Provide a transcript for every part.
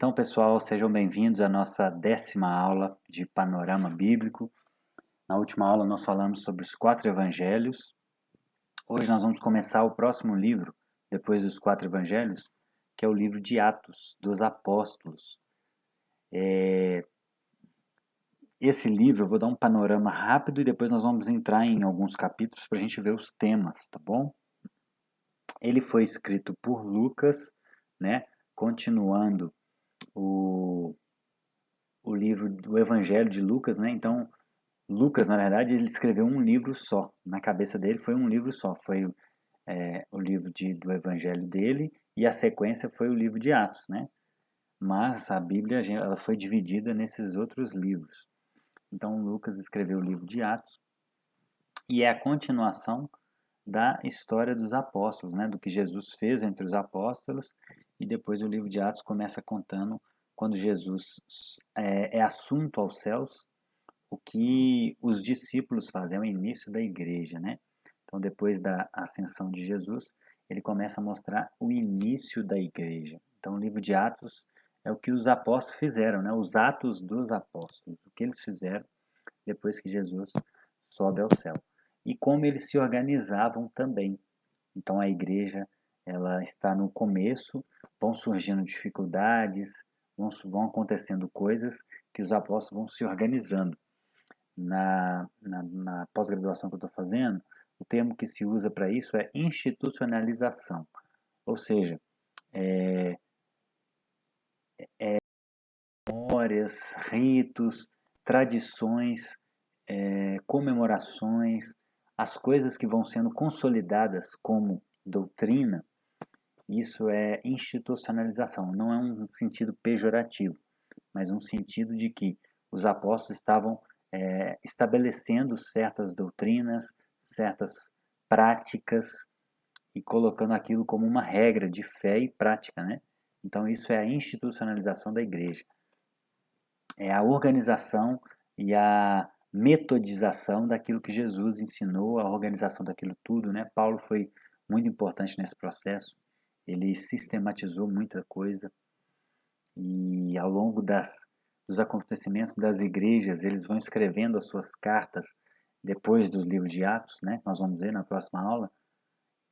Então, pessoal, sejam bem-vindos à nossa 10ª aula de Panorama Bíblico. Na última aula nós falamos sobre os 4 evangelhos. Hoje nós vamos começar o próximo livro, depois dos 4 evangelhos, que é o livro de Atos dos Apóstolos. Esse livro eu vou dar um panorama rápido e depois nós vamos entrar em alguns capítulos para a gente ver os temas, tá bom? Ele foi escrito por Lucas, né? Continuando o livro do Evangelho de Lucas, né? Então, Lucas, na verdade, ele escreveu um livro só. Na cabeça dele foi um livro só. Foi o livro do Evangelho dele e a sequência foi o livro de Atos, né? Mas a Bíblia ela foi dividida nesses outros livros. Então, Lucas escreveu o livro de Atos e é a continuação da história dos apóstolos, né? Do que Jesus fez entre os apóstolos. E depois o livro de Atos começa contando quando Jesus é assunto aos céus, o que os discípulos fazem, é o início da igreja, né? Então, depois da ascensão de Jesus, ele começa a mostrar o início da igreja. Então, o livro de Atos é o que os apóstolos fizeram, né? Os atos dos apóstolos, o que eles fizeram depois que Jesus sobe ao céu. E como eles se organizavam também. Então, a igreja ela está no começo, vão surgindo dificuldades, vão acontecendo coisas que os apóstolos vão se organizando. Na pós-graduação que eu estou fazendo, o termo que se usa para isso é institucionalização. Ou seja, memórias, ritos, tradições, comemorações, as coisas que vão sendo consolidadas como doutrina, isso é institucionalização. Não é um sentido pejorativo, mas um sentido de que os apóstolos estavam estabelecendo certas doutrinas, certas práticas e colocando aquilo como uma regra de fé e prática, né? Então isso é a institucionalização da igreja. É a organização e a metodização daquilo que Jesus ensinou, a organização daquilo tudo, né? Paulo foi muito importante nesse processo. Ele sistematizou muita coisa e ao longo dos acontecimentos das igrejas, eles vão escrevendo as suas cartas depois dos livros de Atos, né? Nós vamos ver na próxima aula.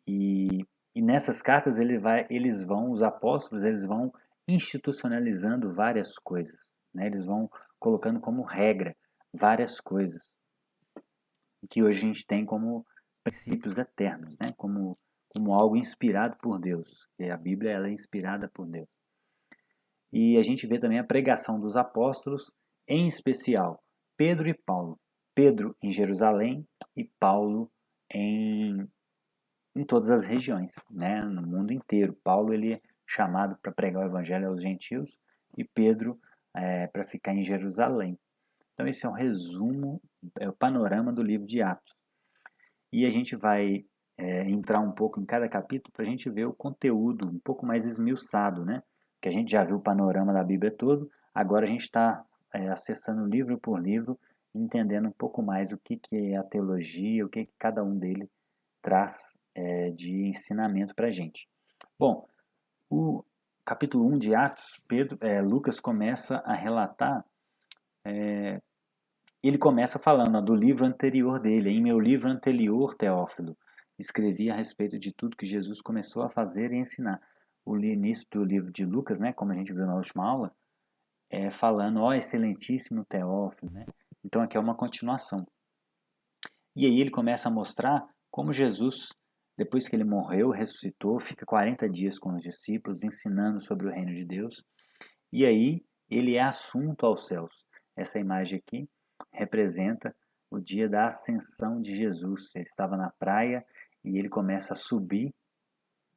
E nessas cartas os apóstolos, eles vão institucionalizando várias coisas, né? Eles vão colocando como regra várias coisas que hoje a gente tem como princípios eternos, né? Como algo inspirado por Deus. E a Bíblia ela é inspirada por Deus. E a gente vê também a pregação dos apóstolos, em especial Pedro e Paulo. Pedro em Jerusalém e Paulo em todas as regiões, né? No mundo inteiro. Paulo ele é chamado para pregar o evangelho aos gentios e Pedro para ficar em Jerusalém. Então esse é um resumo, é o panorama do livro de Atos. E a gente vai entrar um pouco em cada capítulo para a gente ver o conteúdo um pouco mais esmiuçado, né? Que a gente já viu o panorama da Bíblia todo, agora a gente está acessando livro por livro, entendendo um pouco mais o que é a teologia, o que cada um deles traz de ensinamento para a gente. Bom, o capítulo 1 de Atos, Lucas começa a relatar, ele começa falando do livro anterior dele. Em meu livro anterior, Teófilo, escrevi a respeito de tudo que Jesus começou a fazer e ensinar. O início do livro de Lucas, né, como a gente viu na última aula, falando, ó excelentíssimo Teófilo, né? Então aqui é uma continuação. E aí ele começa a mostrar como Jesus, depois que ele morreu, ressuscitou, fica 40 dias com os discípulos, ensinando sobre o reino de Deus. E aí ele é assunto aos céus. Essa imagem aqui representa o dia da ascensão de Jesus. Ele estava na praia e ele começa a subir.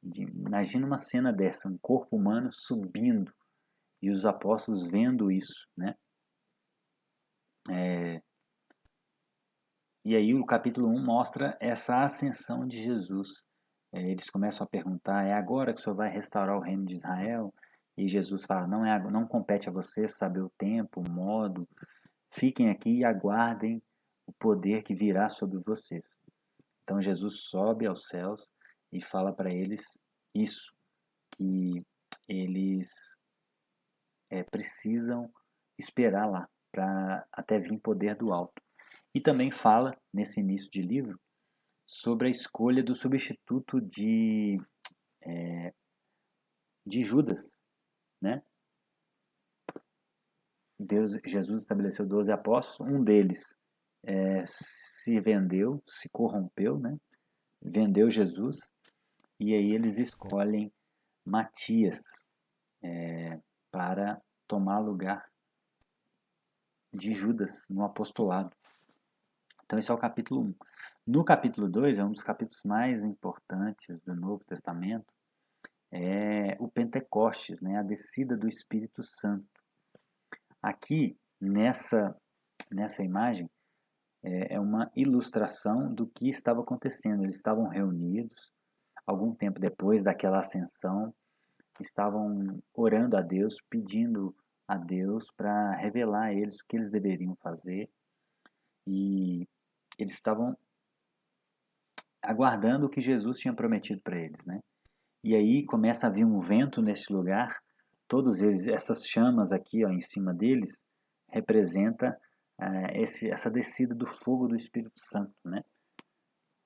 Imagina uma cena dessa, um corpo humano subindo e os apóstolos vendo isso, né? E aí o capítulo 1 mostra essa ascensão de Jesus. Eles começam a perguntar, é agora que o Senhor vai restaurar o reino de Israel? E Jesus fala, não compete a vocês saber o tempo, o modo. Fiquem aqui e aguardem o poder que virá sobre vocês. Então Jesus sobe aos céus e fala para eles isso, que eles precisam esperar lá para até vir poder do alto. E também fala, nesse início de livro, sobre a escolha do substituto de Judas, né? Jesus estabeleceu 12 apóstolos, um deles se vendeu, se corrompeu, né? Vendeu Jesus, e aí eles escolhem Matias para tomar lugar de Judas no apostolado. Então esse é o capítulo 1. No capítulo 2, é um dos capítulos mais importantes do Novo Testamento, é o Pentecostes, né? A descida do Espírito Santo. Aqui, nessa imagem, é uma ilustração do que estava acontecendo. Eles estavam reunidos, algum tempo depois daquela ascensão, estavam orando a Deus, pedindo a Deus para revelar a eles o que eles deveriam fazer. E eles estavam aguardando o que Jesus tinha prometido para eles, né? E aí começa a vir um vento nesse lugar. Todos eles, essas chamas aqui, ó, em cima deles, representa essa descida do fogo do Espírito Santo, né?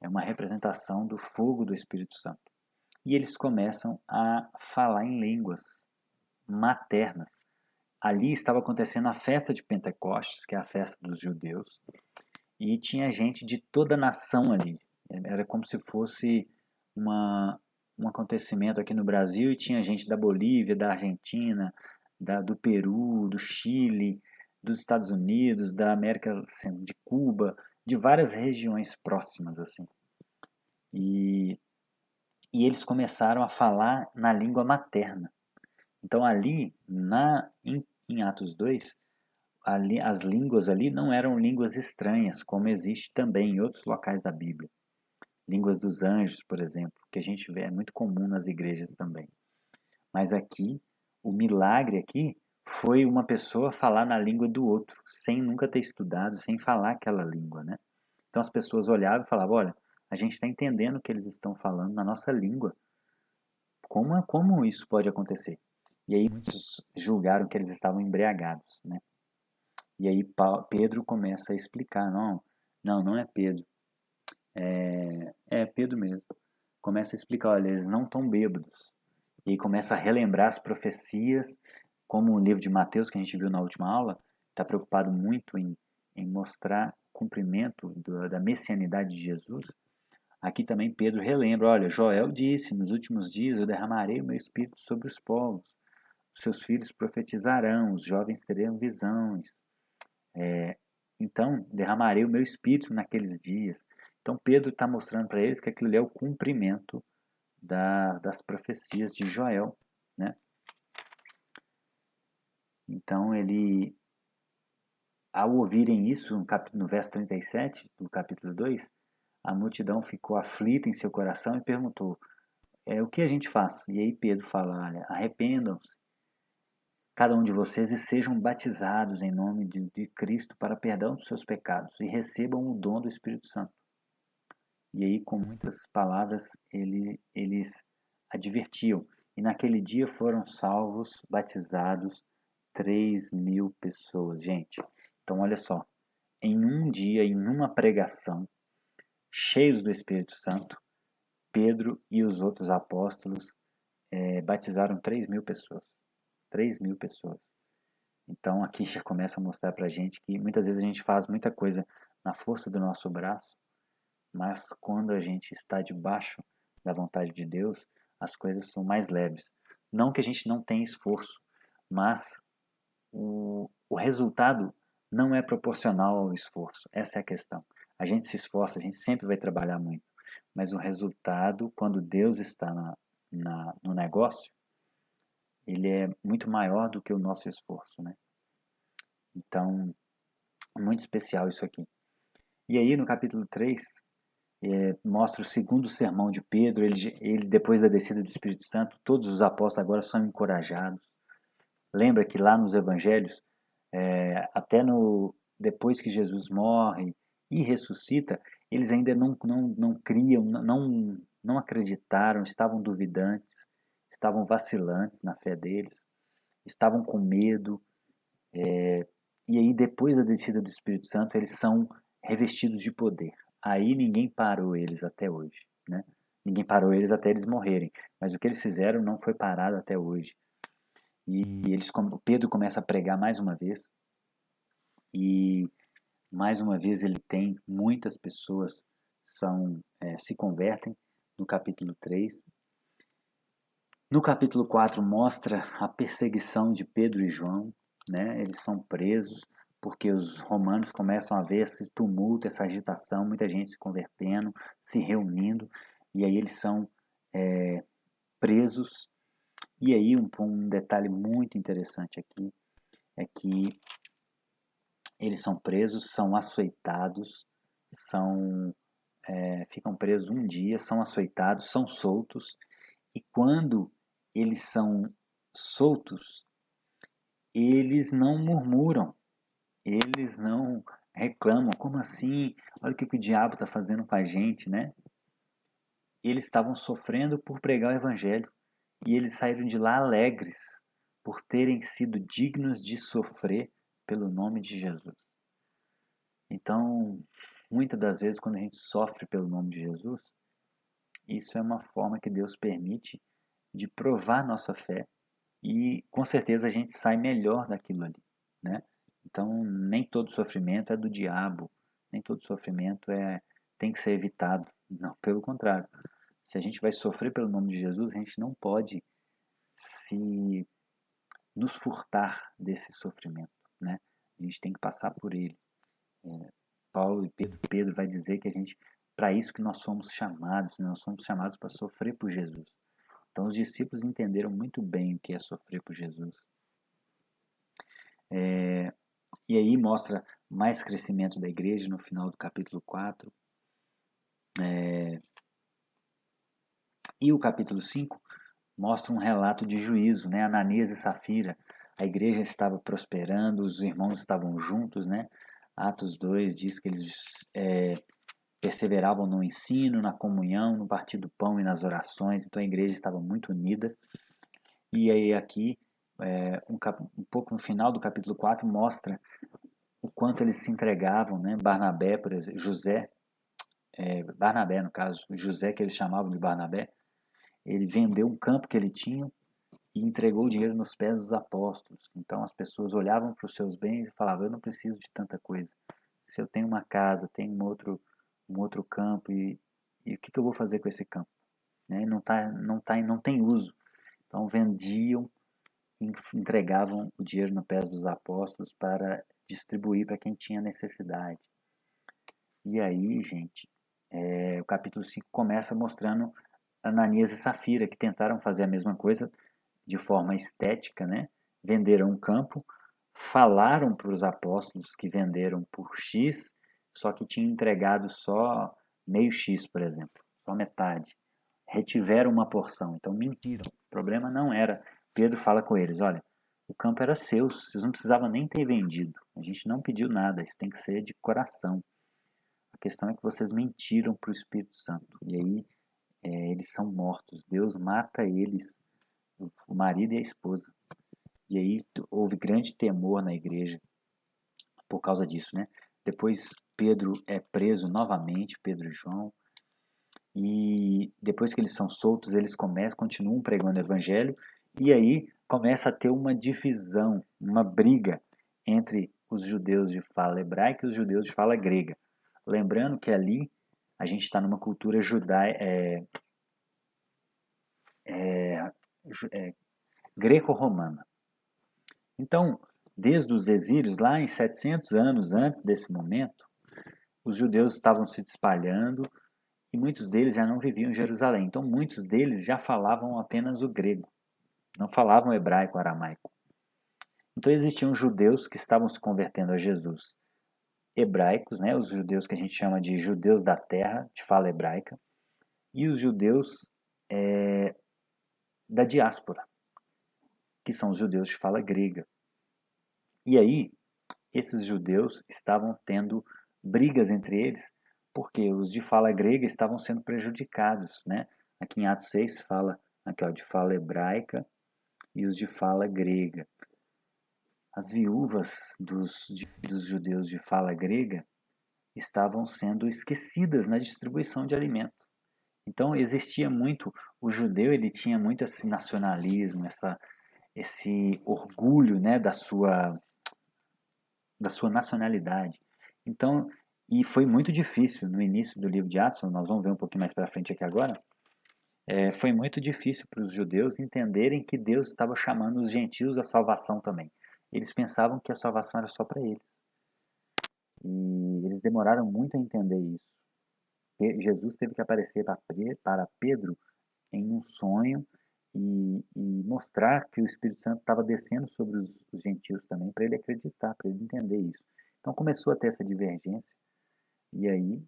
É uma representação do fogo do Espírito Santo. E eles começam a falar em línguas maternas. Ali estava acontecendo a festa de Pentecostes, que é a festa dos judeus, e tinha gente de toda a nação ali. Era como se fosse um acontecimento aqui no Brasil, e tinha gente da Bolívia, da Argentina, do Peru, do Chile, dos Estados Unidos, da América, de Cuba, de várias regiões próximas assim. E eles começaram a falar na língua materna. Então ali, em Atos 2, ali, as línguas ali não eram línguas estranhas, como existe também em outros locais da Bíblia. Línguas dos anjos, por exemplo, que a gente vê, é muito comum nas igrejas também. Mas aqui, o milagre aqui foi uma pessoa falar na língua do outro, sem nunca ter estudado, sem falar aquela língua, né? Então as pessoas olhavam e falavam, olha, a gente está entendendo o que eles estão falando na nossa língua. Como isso pode acontecer? E aí muitos julgaram que eles estavam embriagados, né? E aí Pedro começa a explicar, não é Pedro. É Pedro mesmo. Começa a explicar, olha, eles não estão bêbados. E aí começa a relembrar as profecias, como o livro de Mateus, que a gente viu na última aula, está preocupado muito em mostrar o cumprimento da messianidade de Jesus. Aqui também Pedro relembra, olha, Joel disse, nos últimos dias eu derramarei o meu espírito sobre os povos. Os seus filhos profetizarão, os jovens terão visões. Então, derramarei o meu espírito naqueles dias. Então, Pedro está mostrando para eles que aquilo ali é o cumprimento das profecias de Joel, né? Então, ao ouvirem isso, no verso 37 do capítulo 2, a multidão ficou aflita em seu coração e perguntou, o que a gente faz? E aí Pedro fala, olha, arrependam-se, cada um de vocês, e sejam batizados em nome de Cristo para perdão dos seus pecados e recebam o dom do Espírito Santo. E aí, com muitas palavras, eles advertiam. E naquele dia foram salvos, batizados 3.000 pessoas, gente. Então, olha só, em um dia, em uma pregação, cheios do Espírito Santo, Pedro e os outros apóstolos batizaram 3.000 pessoas. 3.000 pessoas. Então, aqui já começa a mostrar pra gente que muitas vezes a gente faz muita coisa na força do nosso braço, mas quando a gente está debaixo da vontade de Deus, as coisas são mais leves. Não que a gente não tenha esforço, mas o resultado não é proporcional ao esforço. Essa é a questão. A gente se esforça, a gente sempre vai trabalhar muito, mas o resultado, quando Deus está no negócio, ele é muito maior do que o nosso esforço, né? Então, é muito especial isso aqui. E aí, no capítulo 3, mostra o segundo sermão de Pedro. Ele, depois da descida do Espírito Santo, todos os apóstolos agora são encorajados. Lembra que lá nos evangelhos, até depois que Jesus morre e ressuscita, eles ainda não criam, não acreditaram, estavam duvidantes, estavam vacilantes na fé deles. estavam com medo, e aí depois da descida do Espírito Santo eles são revestidos de poder. Aí ninguém parou eles até hoje, né? Ninguém parou eles até eles morrerem, mas o que eles fizeram não foi parado até hoje. E Pedro começa a pregar mais uma vez, e mais uma vez ele tem muitas pessoas se convertem no capítulo 3. No capítulo 4 mostra a perseguição de Pedro e João, né? Eles são presos porque os romanos começam a ver esse tumulto, essa agitação, muita gente se convertendo, se reunindo, e aí eles são presos. E aí um detalhe muito interessante aqui é que eles são presos, são açoitados, ficam presos um dia, são açoitados, são soltos, e quando eles são soltos, eles não murmuram, eles não reclamam, como assim? Olha o que o diabo está fazendo com a gente, né? Eles estavam sofrendo por pregar o evangelho, e eles saíram de lá alegres por terem sido dignos de sofrer pelo nome de Jesus. Então, muitas das vezes, quando a gente sofre pelo nome de Jesus, isso é uma forma que Deus permite de provar nossa fé e com certeza a gente sai melhor daquilo ali, né? Então, nem todo sofrimento é do diabo, nem todo sofrimento tem que ser evitado. Não, pelo contrário. Se a gente vai sofrer pelo nome de Jesus, a gente não pode se nos furtar desse sofrimento, né? A gente tem que passar por ele. Paulo e Pedro vai dizer que a gente, para isso que nós somos chamados, né? Nós somos chamados para sofrer por Jesus. Então os discípulos entenderam muito bem o que é sofrer por Jesus. E aí mostra mais crescimento da igreja no final do capítulo 4. E o capítulo 5 mostra um relato de juízo, né? Ananias e Safira. A igreja estava prosperando, os irmãos estavam juntos, né? Atos 2 diz que eles perseveravam no ensino, na comunhão, no partir do pão e nas orações. Então a igreja estava muito unida. E aí aqui, um pouco no final do capítulo 4, mostra o quanto eles se entregavam, né? Barnabé, por exemplo, Barnabé no caso, José que eles chamavam de Barnabé, ele vendeu um campo que ele tinha e entregou o dinheiro nos pés dos apóstolos. Então as pessoas olhavam para os seus bens e falavam, eu não preciso de tanta coisa. Se eu tenho uma casa, tenho um outro campo, e o que eu vou fazer com esse campo? Né? Não tem uso. Então vendiam, entregavam o dinheiro nos pés dos apóstolos para distribuir para quem tinha necessidade. E aí, gente, o capítulo 5 começa mostrando Ananias e Safira, que tentaram fazer a mesma coisa de forma estética, né? Venderam um campo, falaram para os apóstolos que venderam por X, só que tinham entregado só meio X, por exemplo, só metade. Retiveram uma porção, então mentiram. O problema não era. Pedro fala com eles: olha, o campo era seu, vocês não precisavam nem ter vendido. A gente não pediu nada, isso tem que ser de coração. A questão é que vocês mentiram para o Espírito Santo. E aí eles são mortos. Deus mata eles, o marido e a esposa. E aí houve grande temor na igreja por causa disso, né? Depois Pedro é preso novamente, Pedro e João. E depois que eles são soltos, eles continuam pregando o evangelho. E aí começa a ter uma divisão, uma briga entre os judeus de fala hebraica e os judeus de fala grega. Lembrando que ali a gente está numa cultura greco-romana. Então, desde os exílios, lá em 700 anos antes desse momento, os judeus estavam se espalhando e muitos deles já não viviam em Jerusalém. Então, muitos deles já falavam apenas o grego, não falavam hebraico, aramaico. Então, existiam judeus que estavam se convertendo a Jesus, hebraicos, né, os judeus que a gente chama de judeus da terra, de fala hebraica, e os judeus da diáspora, que são os judeus de fala grega. E aí, esses judeus estavam tendo brigas entre eles, porque os de fala grega estavam sendo prejudicados, né? Aqui em Atos 6 fala aqui, ó, de fala hebraica e os de fala grega. As viúvas dos judeus de fala grega estavam sendo esquecidas na distribuição de alimento. Então existia muito, o judeu ele tinha muito esse nacionalismo, esse orgulho, né, da sua nacionalidade. Então, e foi muito difícil no início do livro de Atos, nós vamos ver um pouquinho mais para frente aqui agora, foi muito difícil para os judeus entenderem que Deus estava chamando os gentios à salvação também. Eles pensavam que a salvação era só para eles. E eles demoraram muito a entender isso. Jesus teve que aparecer para Pedro em um sonho e mostrar que o Espírito Santo estava descendo sobre os gentios também, para ele acreditar, para ele entender isso. Então começou a ter essa divergência, e aí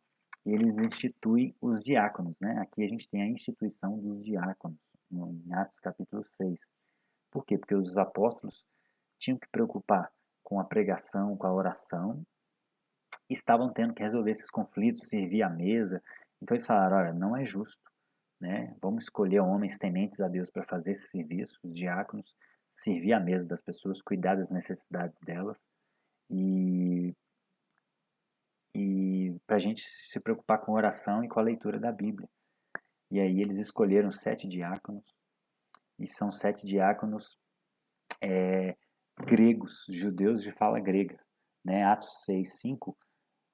eles instituem os diáconos, né? Aqui a gente tem a instituição dos diáconos, em Atos capítulo 6. Por quê? Porque os apóstolos tinham que preocupar com a pregação, com a oração, estavam tendo que resolver esses conflitos, servir à mesa. Então eles falaram, olha, não é justo, né? Vamos escolher homens tementes a Deus para fazer esse serviço, os diáconos, servir à mesa das pessoas, cuidar das necessidades delas e, e para a gente se preocupar com a oração e com a leitura da Bíblia. E aí eles escolheram 7 diáconos, e são 7 diáconos gregos, judeus de fala grega. Né? Atos 6:5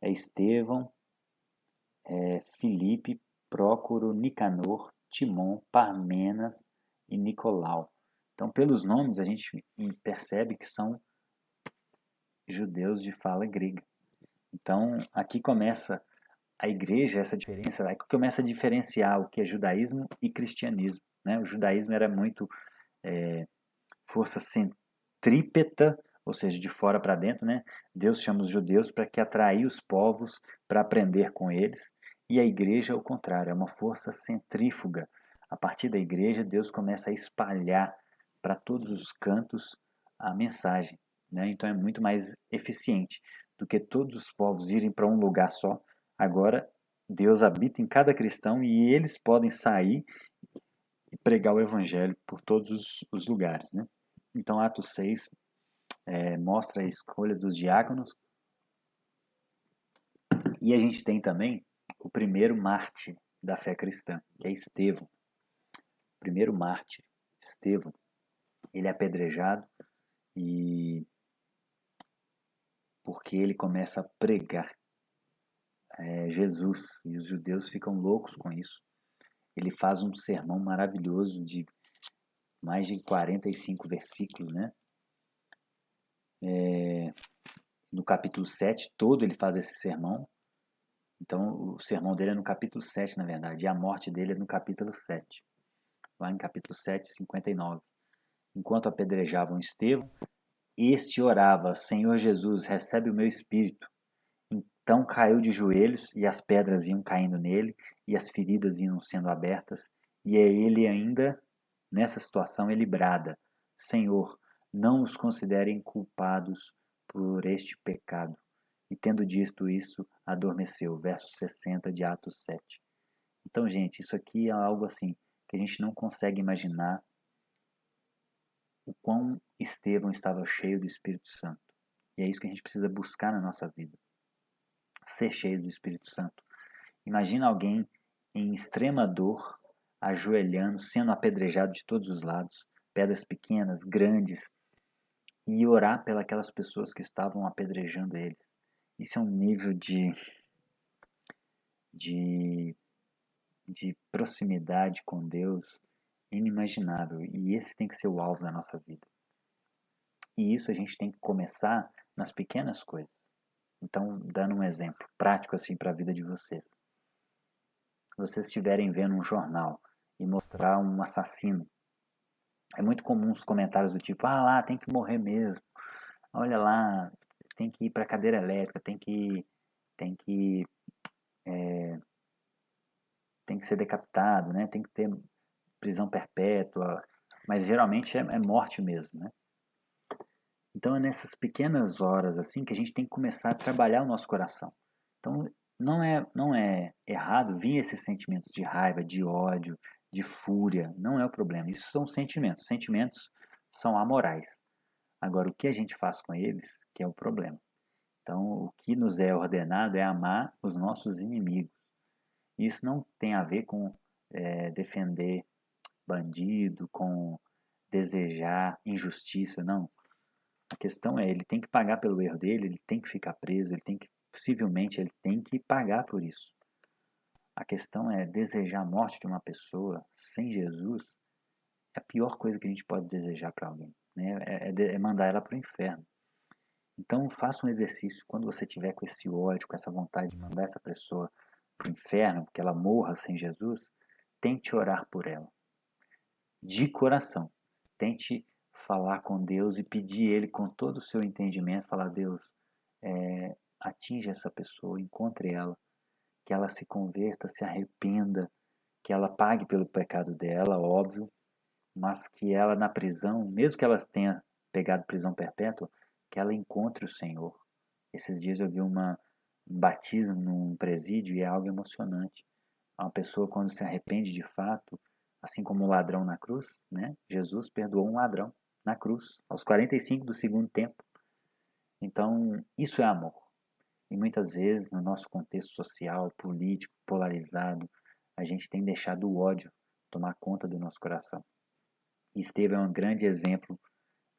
é Estevão, Filipe, Prócoro, Nicanor, Timon, Parmenas e Nicolau. Então, pelos nomes, a gente percebe que são judeus de fala grega. Então, aqui começa a igreja, essa diferença, aqui começa a diferenciar o que é judaísmo e cristianismo. Né? O judaísmo era muito força centrípeta, ou seja, de fora para dentro. Né? Deus chama os judeus para que atrair os povos para aprender com eles. E a igreja é o contrário, é uma força centrífuga. A partir da igreja, Deus começa a espalhar para todos os cantos a mensagem. Né? Então é muito mais eficiente do que todos os povos irem para um lugar só. Agora, Deus habita em cada cristão e eles podem sair e pregar o evangelho por todos os lugares. Né? Então, Atos 6 mostra a escolha dos diáconos. E a gente tem também o primeiro mártir da fé cristã, que é Estevão. O primeiro mártir, Estevão, ele é apedrejado e porque ele começa a pregar Jesus, e os judeus ficam loucos com isso. Ele faz um sermão maravilhoso de mais de 45 versículos, né? No capítulo 7 todo ele faz esse sermão. Então o sermão dele é no capítulo 7, na verdade, e a morte dele é no capítulo 7. Lá em capítulo 7, 59. Enquanto apedrejavam Estevão, este orava, Senhor Jesus, recebe o meu espírito. Então caiu de joelhos, e as pedras iam caindo nele, e as feridas iam sendo abertas, e ele ainda, nessa situação, ele brada, Senhor, não os considerem culpados por este pecado. E tendo dito isso, adormeceu. Verso 60 de Atos 7. Então, gente, isso aqui é algo assim que a gente não consegue imaginar o quão Estevão estava cheio do Espírito Santo. E é isso que a gente precisa buscar na nossa vida. Ser cheio do Espírito Santo. Imagina alguém em extrema dor, ajoelhando, sendo apedrejado de todos os lados, pedras pequenas, grandes, e orar pelas pessoas que estavam apedrejando eles. Isso é um nível de proximidade com Deus inimaginável. E esse tem que ser o alvo da nossa vida. E isso a gente tem que começar nas pequenas coisas. Então, dando um exemplo prático assim para a vida de vocês. Se vocês estiverem vendo um jornal e mostrar um assassino, é muito comum os comentários do tipo, ah lá, tem que morrer mesmo. Olha lá, tem que ir para cadeira elétrica, tem que ser decapitado, né? Tem que ter prisão perpétua, mas geralmente é morte mesmo, né? Então é nessas pequenas horas assim que a gente tem que começar a trabalhar o nosso coração. Então não é errado vir esses sentimentos de raiva, de ódio, de fúria, não é o problema. Isso são sentimentos. Sentimentos são amorais. Agora, o que a gente faz com eles, que é o problema. Então, o que nos é ordenado é amar os nossos inimigos. Isso não tem a ver com defender bandido, com desejar injustiça, não. A questão é, ele tem que pagar pelo erro dele, ele tem que ficar preso, possivelmente ele tem que pagar por isso. A questão é desejar a morte de uma pessoa sem Jesus é a pior coisa que a gente pode desejar para alguém, né? É mandar ela para o inferno. Então faça um exercício quando você tiver com esse ódio, com essa vontade de mandar essa pessoa para o inferno, que ela morra sem Jesus, tente orar por ela, de coração. Tente falar com Deus e pedir Ele com todo o seu entendimento, falar, Deus, atinja essa pessoa, encontre ela, que ela se converta, se arrependa, que ela pague pelo pecado dela, óbvio, mas que ela na prisão, mesmo que ela tenha pegado prisão perpétua, que ela encontre o Senhor. Esses dias eu vi um batismo num presídio e é algo emocionante. Uma pessoa quando se arrepende de fato, assim como o ladrão na cruz, né? Jesus perdoou um ladrão na cruz, aos 45 do segundo tempo. Então, isso é amor. E muitas vezes, no nosso contexto social, político, polarizado, a gente tem deixado o ódio tomar conta do nosso coração. E Estevão é um grande exemplo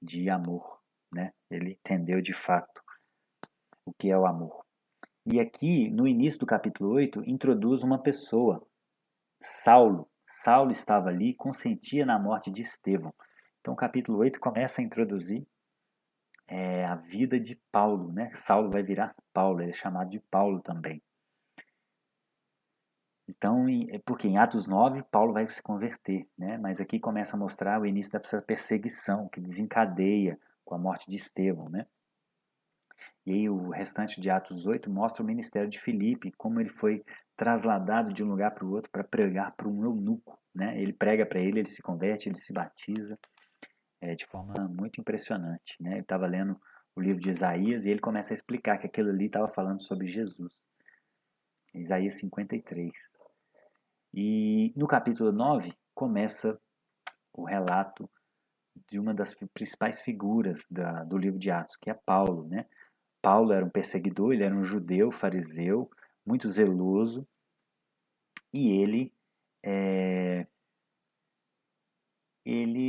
de amor, né? Ele entendeu de fato o que é o amor. E aqui, no início do capítulo 8, introduz uma pessoa, Saulo. Saulo estava ali e consentia na morte de Estevão. Então, o capítulo 8 começa a introduzir a vida de Paulo, né? Saulo vai virar Paulo, ele é chamado de Paulo também. Então, porque em Atos 9, Paulo vai se converter, né? Mas aqui começa a mostrar o início dessa perseguição que desencadeia com a morte de Estevão, né? E aí o restante de Atos 8 mostra o ministério de Filipe, como ele foi trasladado de um lugar para o outro para pregar para um eunuco, né? Ele prega para ele, ele se converte, ele se batiza, de forma muito impressionante, né? Ele estava lendo o livro de Isaías e ele começa a explicar que aquilo ali estava falando sobre Jesus. Isaías 53. E no capítulo 9 começa o relato de uma das principais figuras do livro de Atos, que é Paulo, né? Paulo era um perseguidor, ele era um judeu, fariseu, muito zeloso, e ele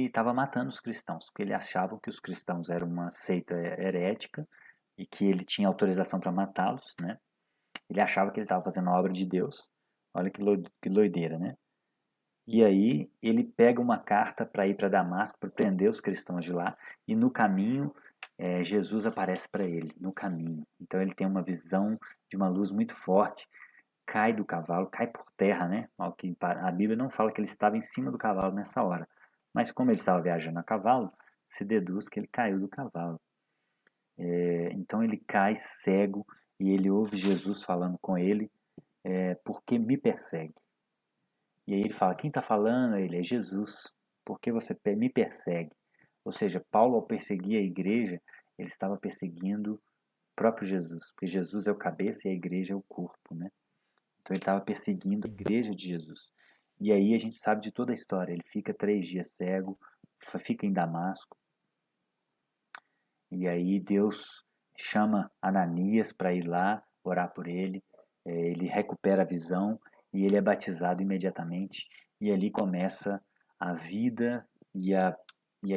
estava matando os cristãos, porque ele achava que os cristãos eram uma seita herética e que ele tinha autorização para matá-los, né? Ele achava que ele estava fazendo a obra de Deus. Olha que doideira, né? E aí ele pega uma carta para ir para Damasco, para prender os cristãos de lá, e no caminho Jesus aparece para ele, no caminho. Então ele tem uma visão de uma luz muito forte, cai do cavalo, cai por terra, né? A Bíblia não fala que ele estava em cima do cavalo nessa hora, mas como ele estava viajando a cavalo, se deduz que ele caiu do cavalo. Então ele cai cego e ele ouve Jesus falando com ele, por que me persegue? E aí ele fala, quem está falando? Ele é Jesus. Por que você me persegue? Ou seja, Paulo ao perseguir a igreja, ele estava perseguindo o próprio Jesus, porque Jesus é o cabeça e a igreja é o corpo, né? Então ele estava perseguindo a igreja de Jesus. E aí a gente sabe de toda a história. Ele fica 3 dias cego, fica em Damasco. E aí Deus chama Ananias para ir lá orar por ele. Ele recupera a visão e ele é batizado imediatamente. E ali começa a vida e a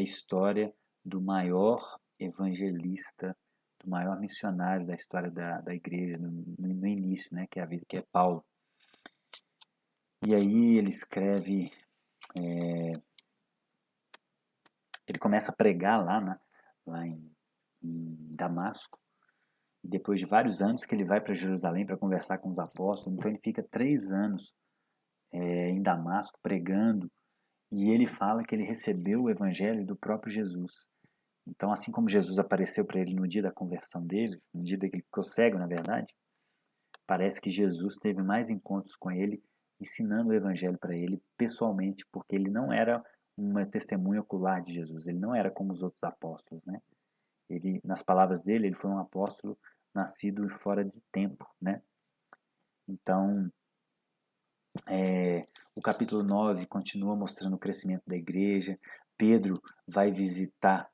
história do maior evangelista, do maior missionário da história da igreja, no início, né, que é a vida, que é Paulo. E aí ele escreve, ele começa a pregar lá em Damasco. E depois de vários anos que ele vai para Jerusalém para conversar com os apóstolos, então ele fica 3 anos em Damasco pregando, e ele fala que ele recebeu o evangelho do próprio Jesus. Então, assim como Jesus apareceu para ele no dia da conversão dele, no dia que ele ficou cego, na verdade, parece que Jesus teve mais encontros com ele, ensinando o evangelho para ele pessoalmente, porque ele não era uma testemunha ocular de Jesus, ele não era como os outros apóstolos, né? Ele, nas palavras dele, ele foi um apóstolo nascido fora de tempo, né? Então, o capítulo 9 continua mostrando o crescimento da igreja. Pedro vai visitar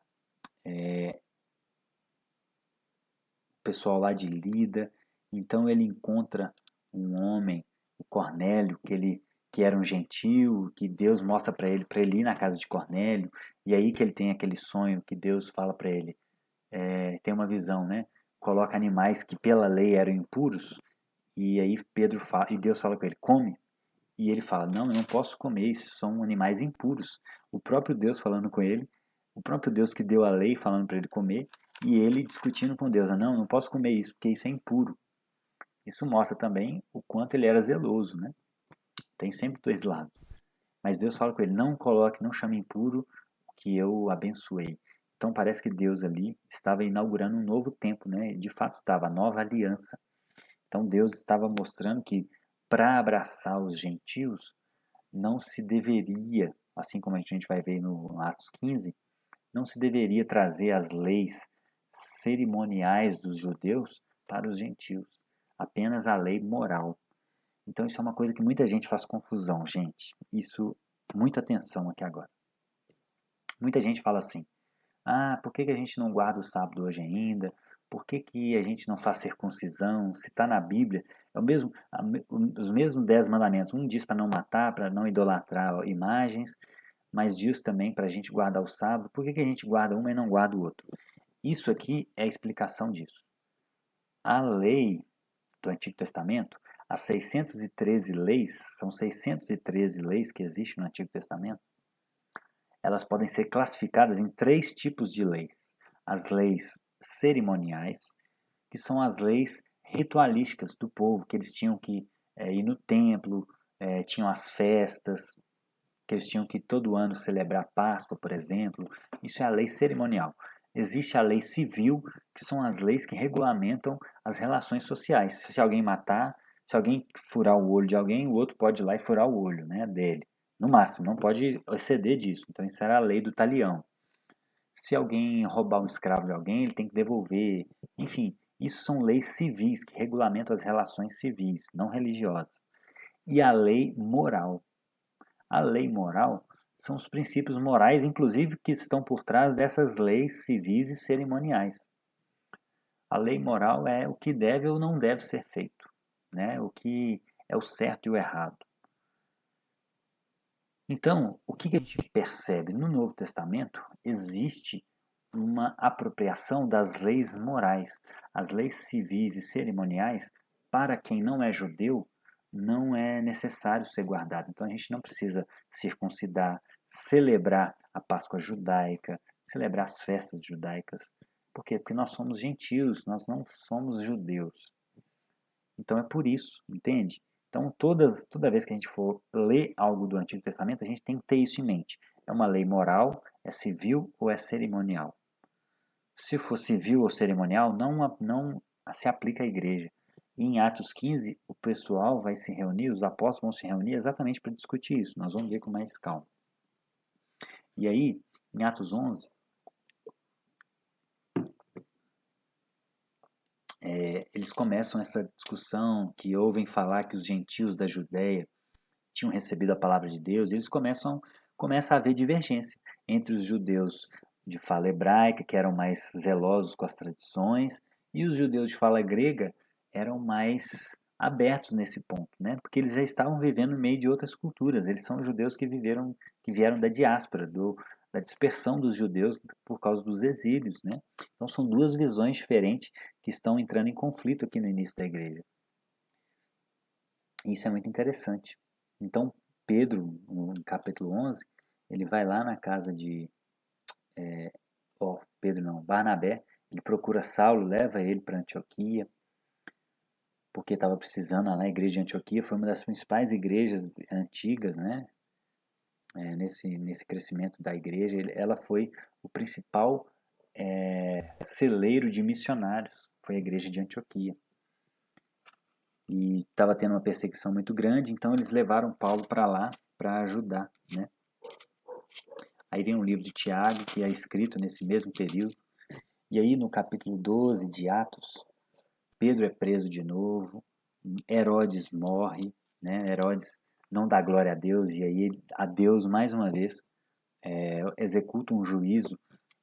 o pessoal lá de Lida, então ele encontra um homem, o Cornélio, que era um gentio, que Deus mostra para ele ir na casa de Cornélio, e aí que ele tem aquele sonho que Deus fala para ele, tem uma visão, né? Coloca animais que pela lei eram impuros, e aí Deus fala com ele, come. E ele fala, não, eu não posso comer, isso são animais impuros. O próprio Deus falando com ele, o próprio Deus que deu a lei falando para ele comer, e ele discutindo com Deus, não, não posso comer isso, porque isso é impuro. Isso mostra também o quanto ele era zeloso, né? Tem sempre dois lados. Mas Deus fala com ele, não coloque, não chame impuro o que eu abençoei. Então parece que Deus ali estava inaugurando um novo tempo, né? De fato estava, a nova aliança. Então Deus estava mostrando que para abraçar os gentios, não se deveria, assim como a gente vai ver no Atos 15, não se deveria trazer as leis cerimoniais dos judeus para os gentios, apenas a lei moral. Então isso é uma coisa que muita gente faz confusão, gente. Isso, muita atenção aqui agora. Muita gente fala assim, por que a gente não guarda o sábado hoje ainda? Por que a gente não faz circuncisão? Se está na Bíblia, é os mesmos 10 mandamentos. Um diz para não matar, para não idolatrar imagens, mas diz também para a gente guardar o sábado. Por que a gente guarda um e não guarda o outro? Isso aqui é a explicação disso. A lei do Antigo Testamento, as 613 leis, são 613 leis que existem no Antigo Testamento, elas podem ser classificadas em 3 tipos de leis. As leis cerimoniais, que são as leis ritualísticas do povo, que eles tinham que ir no templo, tinham as festas, que eles tinham que todo ano celebrar Páscoa, por exemplo. Isso é a lei cerimonial. Existe a lei civil, que são as leis que regulamentam as relações sociais. Se alguém matar, se alguém furar o olho de alguém, o outro pode ir lá e furar o olho, né, dele. No máximo, não pode exceder disso. Então isso era a lei do talião. Se alguém roubar um escravo de alguém, ele tem que devolver. Enfim, isso são leis civis que regulamentam as relações civis, não religiosas. E a lei moral. A lei moral são os princípios morais, inclusive, que estão por trás dessas leis civis e cerimoniais. A lei moral é o que deve ou não deve ser feito, né? O que é o certo e o errado. Então, o que a gente percebe? No Novo Testamento existe uma apropriação das leis morais. As leis civis e cerimoniais, para quem não é judeu, não é necessário ser guardado. Então a gente não precisa circuncidar, celebrar a Páscoa judaica, celebrar as festas judaicas. Por quê? Porque nós somos gentios, nós não somos judeus. Então é por isso, entende? Então toda vez que a gente for ler algo do Antigo Testamento, a gente tem que ter isso em mente. É uma lei moral, é civil ou é cerimonial? Se for civil ou cerimonial, não se aplica à igreja. E em Atos 15, o pessoal vai se reunir, os apóstolos vão se reunir exatamente para discutir isso. Nós vamos ver com mais calma. E aí, em Atos 11, eles começam essa discussão que ouvem falar que os gentios da Judéia tinham recebido a palavra de Deus, e eles começa a haver divergência entre os judeus de fala hebraica, que eram mais zelosos com as tradições, e os judeus de fala grega eram mais abertos nesse ponto, né? Porque eles já estavam vivendo no meio de outras culturas. Eles são judeus que vieram da diáspora, da dispersão dos judeus por causa dos exílios, né? Então são duas visões diferentes que estão entrando em conflito aqui no início da igreja. Isso é muito interessante. Então, Pedro, no capítulo 11, ele vai lá na casa de Barnabé, ele procura Saulo, leva ele para Antioquia, porque estava precisando lá na igreja de Antioquia, foi uma das principais igrejas antigas, né? Nesse crescimento da igreja, ela foi o principal celeiro de missionários, foi a igreja de Antioquia. E estava tendo uma perseguição muito grande, então eles levaram Paulo para lá para ajudar, né? Aí vem um livro de Tiago, que é escrito nesse mesmo período. E aí no capítulo 12 de Atos, Pedro é preso de novo, Herodes morre, né? Herodes não dá glória a Deus, e aí a Deus mais uma vez executa um juízo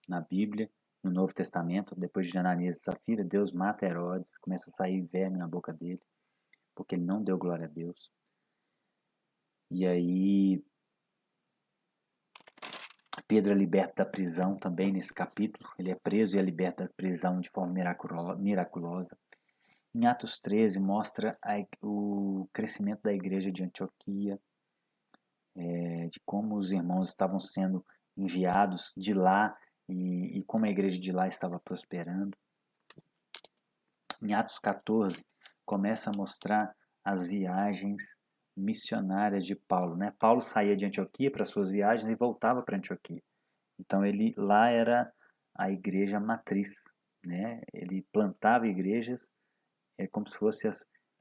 na Bíblia, no Novo Testamento, depois de Ananias e Safira, Deus mata Herodes, começa a sair verme na boca dele, porque ele não deu glória a Deus. E aí Pedro é liberto da prisão também nesse capítulo, ele é preso e é liberto da prisão de forma miraculosa. Em Atos 13 mostra o crescimento da igreja de Antioquia, de como os irmãos estavam sendo enviados de lá e como a igreja de lá estava prosperando. Em Atos 14 começa a mostrar as viagens missionárias de Paulo, né? Paulo saía de Antioquia para suas viagens e voltava para Antioquia. Então ele lá era a igreja matriz, né? Ele plantava igrejas, como se fosse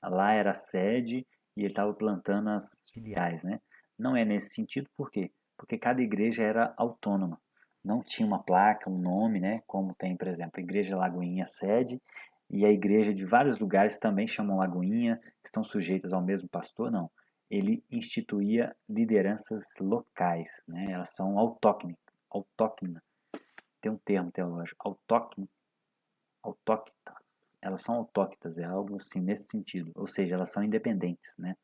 lá era a sede e ele estava plantando as filiais, né? Não é nesse sentido, por quê? Porque cada igreja era autônoma, não tinha uma placa, um nome, né? Como tem, por exemplo, a Igreja Lagoinha sede e a igreja de vários lugares também chamam Lagoinha, estão sujeitas ao mesmo pastor, não. Ele instituía lideranças locais, né? Elas são autóctones. Tem um termo teológico, autóctonas. Elas são autóctonas, é algo assim nesse sentido, ou seja, elas são independentes, né?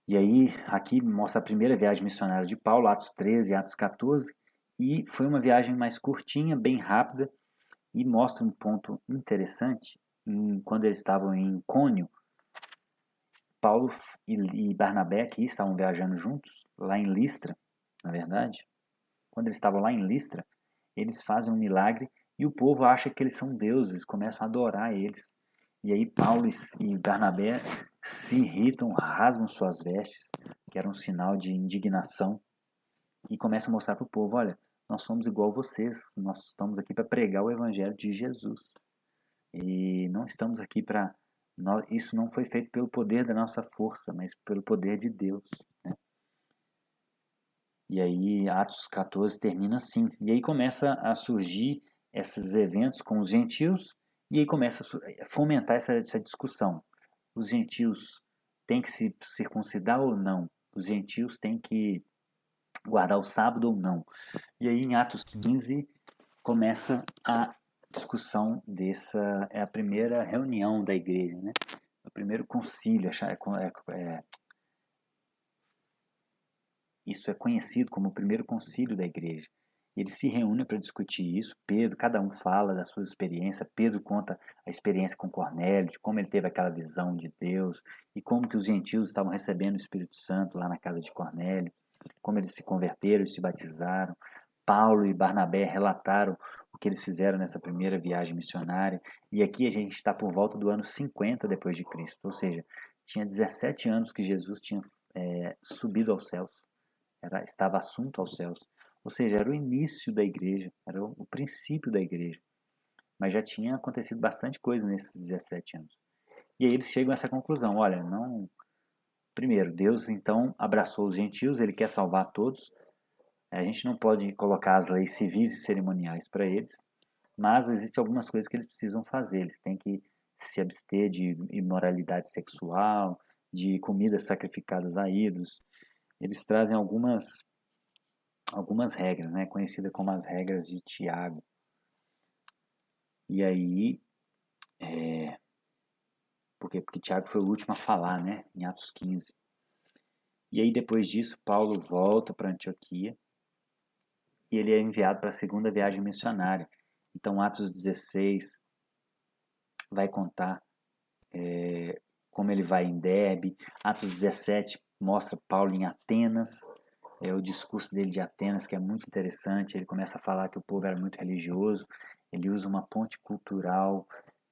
E aí, aqui mostra a primeira viagem missionária de Paulo, Atos 13, Atos 14, e foi uma viagem mais curtinha, bem rápida, e mostra um ponto interessante, quando eles estavam em Cônio, Paulo e Barnabé, que estavam viajando juntos, lá em Listra, na verdade, quando eles estavam lá em Listra, eles fazem um milagre e o povo acha que eles são deuses, começam a adorar eles. E aí Paulo e Barnabé se irritam, rasgam suas vestes, que era um sinal de indignação, e começam a mostrar para o povo, olha, nós somos igual a vocês, nós estamos aqui para pregar o evangelho de Jesus. E não estamos aqui para... Isso não foi feito pelo poder da nossa força, mas pelo poder de Deus, né? E aí Atos 14 termina assim. E aí começa a surgir esses eventos com os gentios e aí começa a fomentar essa discussão. Os gentios têm que se circuncidar ou não? Os gentios têm que guardar o sábado ou não? E aí em Atos 15 começa a discussão dessa... É a primeira reunião da igreja, né? O primeiro concílio, isso é conhecido como o primeiro concílio da igreja. Eles se reúnem para discutir isso. Pedro, cada um fala da sua experiência. Pedro conta a experiência com Cornélio, de como ele teve aquela visão de Deus e como que os gentios estavam recebendo o Espírito Santo lá na casa de Cornélio, como eles se converteram e se batizaram. Paulo e Barnabé relataram o que eles fizeram nessa primeira viagem missionária. E aqui a gente está por volta do ano 50 depois de Cristo, ou seja, tinha 17 anos que Jesus tinha subido aos céus. Estava assunto aos céus. Ou seja, era o início da igreja, era o princípio da igreja. Mas já tinha acontecido bastante coisa nesses 17 anos. E aí eles chegam a essa conclusão, olha, não... Primeiro, Deus então abraçou os gentios, ele quer salvar todos. A gente não pode colocar as leis civis e cerimoniais para eles, mas existem algumas coisas que eles precisam fazer. Eles têm que se abster de imoralidade sexual, de comidas sacrificadas a ídolos. Eles trazem algumas regras, né, conhecidas como as regras de Tiago. E aí, porque Tiago foi o último a falar, né, em Atos 15. E aí, depois disso, Paulo volta para Antioquia e ele é enviado para a segunda viagem missionária. Então, Atos 16 vai contar como ele vai em Derbe. Atos 17 mostra Paulo em Atenas, o discurso dele de Atenas, que é muito interessante. Ele começa a falar que o povo era muito religioso, ele usa uma ponte cultural,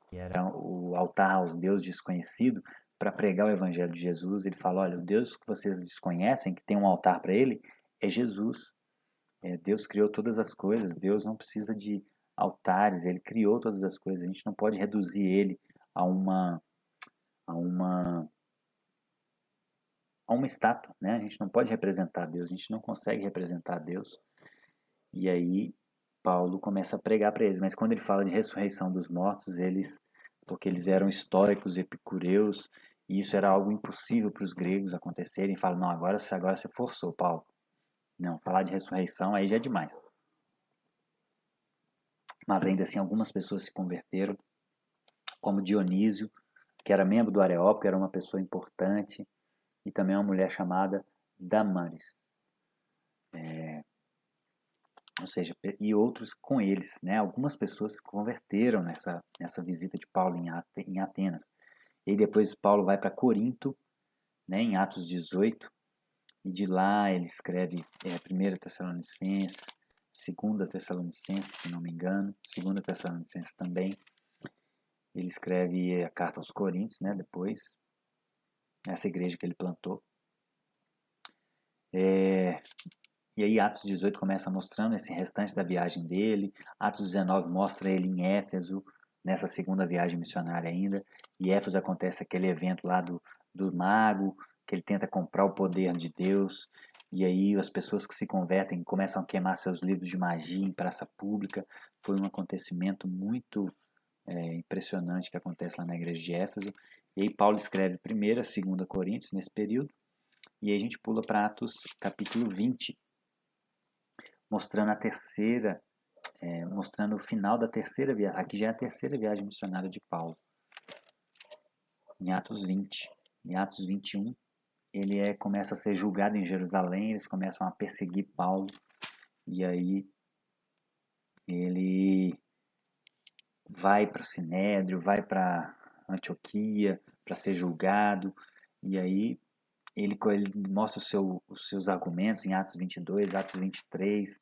que era o altar aos deuses desconhecidos, para pregar o evangelho de Jesus. Ele fala, olha, o Deus que vocês desconhecem, que tem um altar para ele, é Jesus. Deus criou todas as coisas, Deus não precisa de altares, ele criou todas as coisas, a gente não pode reduzir ele a uma a uma a uma estátua, né? A gente não pode representar Deus, a gente não consegue representar Deus. E aí Paulo começa a pregar para eles, mas quando ele fala de ressurreição dos mortos, porque eles eram estoicos, epicureus, e isso era algo impossível para os gregos acontecerem, fala, não, agora você forçou, Paulo. Não, falar de ressurreição aí já é demais. Mas ainda assim, algumas pessoas se converteram, como Dionísio, que era membro do Areópago, era uma pessoa importante, e também uma mulher chamada Damaris. Ou seja, e outros com eles, né? Algumas pessoas se converteram nessa visita de Paulo em Atenas. E depois Paulo vai para Corinto, né, em Atos 18, e de lá ele escreve 1 Tessalonicenses, 2 Tessalonicenses, se não me engano, 2 Tessalonicenses também. Ele escreve a carta aos Coríntios, né, depois, essa igreja que ele plantou. E aí Atos 18 começa mostrando esse restante da viagem dele. Atos 19 mostra ele em Éfeso, nessa segunda viagem missionária ainda. E Éfeso acontece aquele evento lá do mago, que ele tenta comprar o poder de Deus. E aí as pessoas que se convertem começam a queimar seus livros de magia em praça pública. Foi um acontecimento muito impressionante que acontece lá na igreja de Éfeso. E aí Paulo escreve 1ª, 2ª Coríntios nesse período. E aí a gente pula para Atos capítulo 20, mostrando a terceira, mostrando o final da terceira viagem. Aqui já é a terceira viagem missionária de Paulo. Em Atos 20. Em Atos 21, ele começa a ser julgado em Jerusalém, eles começam a perseguir Paulo, e aí ele vai para o Sinédrio, vai para Antioquia para ser julgado, e aí ele mostra os seus argumentos em Atos 22, Atos 23,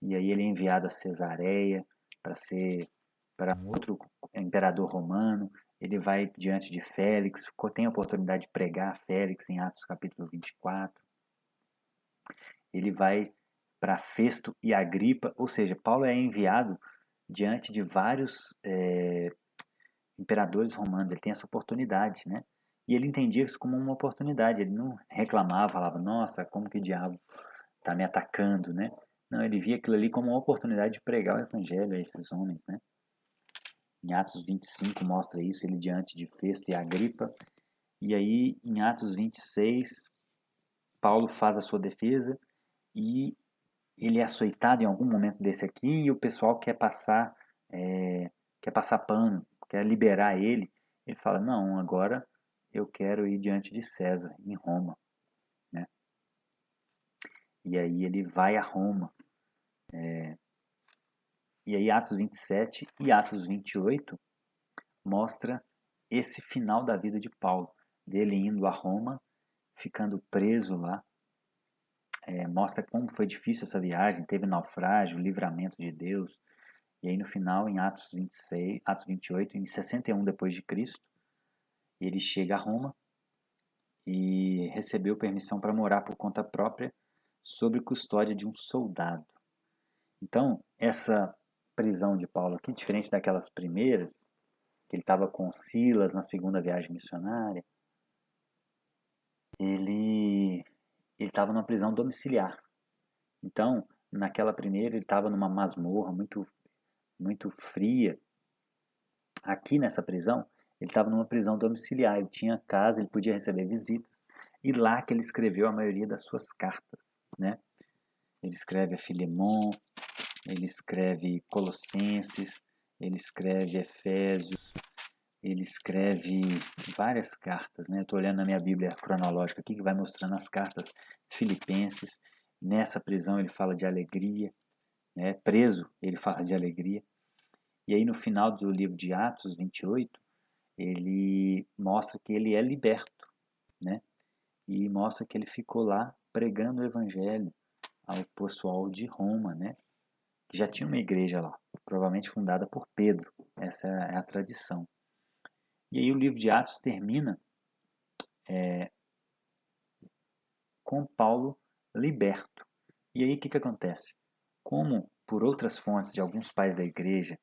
e aí ele é enviado a Cesareia para um outro imperador romano. Ele vai diante de Félix, tem a oportunidade de pregar a Félix em Atos capítulo 24. Ele vai para Festo e Agripa, ou seja, Paulo é enviado diante de vários imperadores romanos. Ele tem essa oportunidade, né? E ele entendia isso como uma oportunidade. Ele não reclamava, falava, nossa, como que o diabo está me atacando, né? Não, ele via aquilo ali como uma oportunidade de pregar o evangelho a esses homens, né? Em Atos 25 mostra isso, ele diante de Festo e Agripa. E aí, em Atos 26, Paulo faz a sua defesa e ele é açoitado em algum momento desse aqui e o pessoal quer passar pano, quer liberar ele. Ele fala, não, agora eu quero ir diante de César, em Roma, né? E aí ele vai a Roma. E aí Atos 27 e Atos 28 mostra esse final da vida de Paulo, dele indo a Roma, ficando preso lá. Mostra como foi difícil essa viagem, teve naufrágio, livramento de Deus. E aí no final, em Atos 26, Atos 28, em 61 depois de Cristo, ele chega a Roma e recebeu permissão para morar por conta própria, sob custódia de um soldado. Então, essa prisão de Paulo aqui, diferente daquelas primeiras, que ele estava com Silas na segunda viagem missionária, ele estava numa prisão domiciliar. Então, naquela primeira, ele estava numa masmorra muito fria. Aqui nessa prisão, ele estava numa prisão domiciliar. Ele tinha casa, ele podia receber visitas. E lá que ele escreveu a maioria das suas cartas, né? Ele escreve a Filemon, ele escreve Colossenses, ele escreve Efésios, ele escreve várias cartas, né? Eu estou olhando na minha Bíblia cronológica aqui, que vai mostrando as cartas Filipenses. Nessa prisão ele fala de alegria, né? Preso ele fala de alegria. E aí no final do livro de Atos 28, ele mostra que ele é liberto, né? E mostra que ele ficou lá pregando o evangelho ao pessoal de Roma, né? Que já tinha uma igreja lá, provavelmente fundada por Pedro. Essa é a tradição. E aí o livro de Atos termina com Paulo liberto. E aí o que acontece? Como por outras fontes de alguns pais da igreja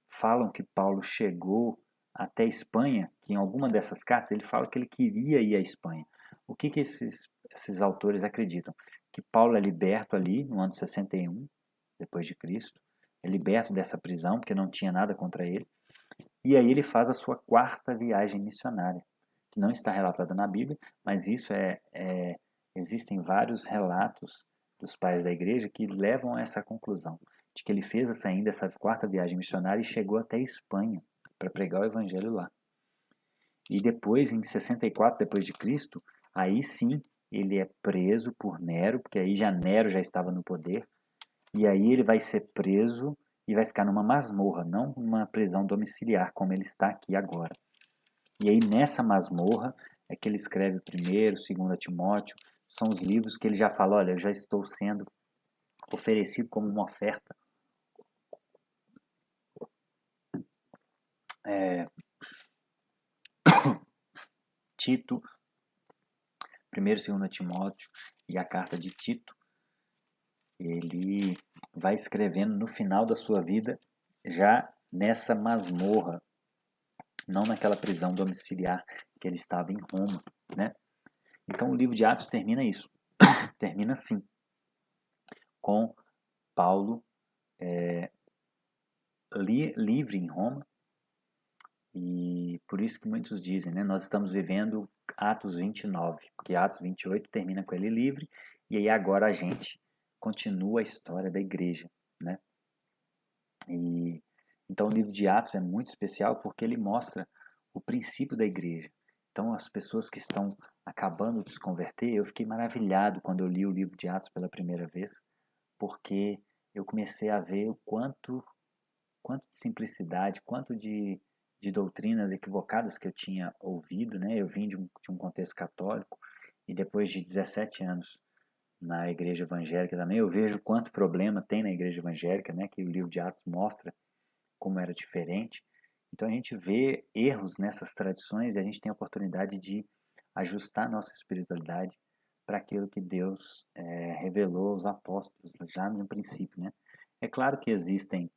falam que Paulo chegou até a Espanha, que em alguma dessas cartas ele fala que ele queria ir à Espanha. O que esses autores acreditam? Que Paulo é liberto ali no ano 61 depois de Cristo, é liberto dessa prisão porque não tinha nada contra ele. E aí ele faz a sua quarta viagem missionária, que não está relatada na Bíblia, mas isso existem vários relatos dos pais da igreja que levam a essa conclusão, de que ele fez essa quarta viagem missionária e chegou até a Espanha para pregar o evangelho lá. E depois, em 64 depois de Cristo, aí sim ele é preso por Nero, porque aí já Nero já estava no poder, e aí ele vai ser preso e vai ficar numa masmorra, não numa prisão domiciliar, como ele está aqui agora. E aí nessa masmorra é que ele escreve primeiro, segundo Timóteo, são os livros que ele já fala, olha, eu já estou sendo oferecido como uma oferta. Tito, primeiro e segundo Timóteo e a carta de Tito, ele vai escrevendo no final da sua vida, já nessa masmorra, não naquela prisão domiciliar que ele estava em Roma, né? Então o livro de Atos termina isso, termina assim, com Paulo livre em Roma, e por isso que muitos dizem, né? Nós estamos vivendo Atos 29, porque Atos 28 termina com ele livre, e aí agora a gente continua a história da igreja, né? E então o livro de Atos é muito especial porque ele mostra o princípio da igreja. Então as pessoas que estão acabando de se converter, eu fiquei maravilhado quando eu li o livro de Atos pela primeira vez, porque eu comecei a ver o quanto de simplicidade, quanto de doutrinas equivocadas que eu tinha ouvido, né? Eu vim de um contexto católico e depois de 17 anos na igreja evangélica também, eu vejo quanto problema tem na igreja evangélica, né? Que o livro de Atos mostra como era diferente. Então a gente vê erros nessas tradições e a gente tem a oportunidade de ajustar nossa espiritualidade para aquilo que Deus revelou aos apóstolos já no princípio, né? É claro que existem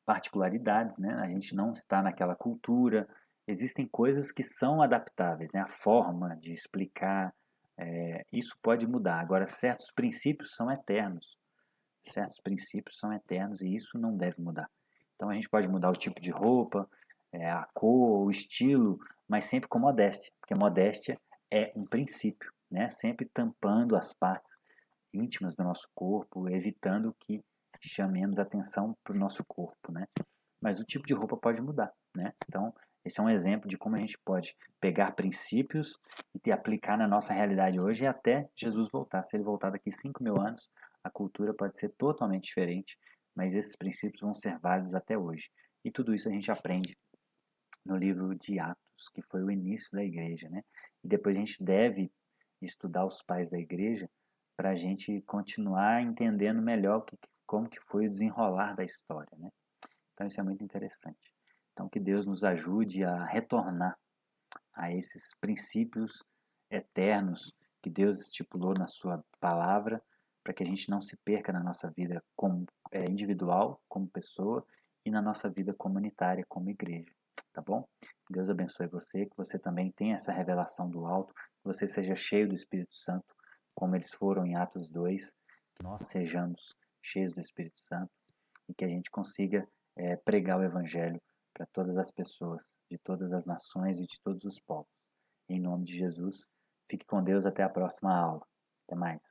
particularidades, né? A gente não está naquela cultura, existem coisas que são adaptáveis, né? A forma de explicar, isso pode mudar. Agora, certos princípios são eternos, e isso não deve mudar. Então a gente pode mudar o tipo de roupa, a cor, o estilo, mas sempre com modéstia, porque modéstia é um princípio, né? Sempre tampando as partes íntimas do nosso corpo, evitando que chamemos atenção para o nosso corpo, né? Mas o tipo de roupa pode mudar, né? Então esse é um exemplo de como a gente pode pegar princípios e aplicar na nossa realidade hoje e até Jesus voltar. Se ele voltar daqui 5.000 anos, a cultura pode ser totalmente diferente, mas esses princípios vão ser válidos até hoje. E tudo isso a gente aprende no livro de Atos, que foi o início da igreja, né? E depois a gente deve estudar os pais da igreja para a gente continuar entendendo melhor como que foi o desenrolar da história, né? Então isso é muito interessante. Então que Deus nos ajude a retornar a esses princípios eternos que Deus estipulou na sua palavra, para que a gente não se perca na nossa vida como individual, como pessoa, e na nossa vida comunitária, como igreja. Tá bom? Deus abençoe você, que você também tenha essa revelação do alto, que você seja cheio do Espírito Santo, como eles foram em Atos 2, que nós sejamos cheios do Espírito Santo e que a gente consiga pregar o Evangelho para todas as pessoas, de todas as nações e de todos os povos. Em nome de Jesus, fique com Deus até a próxima aula. Até mais.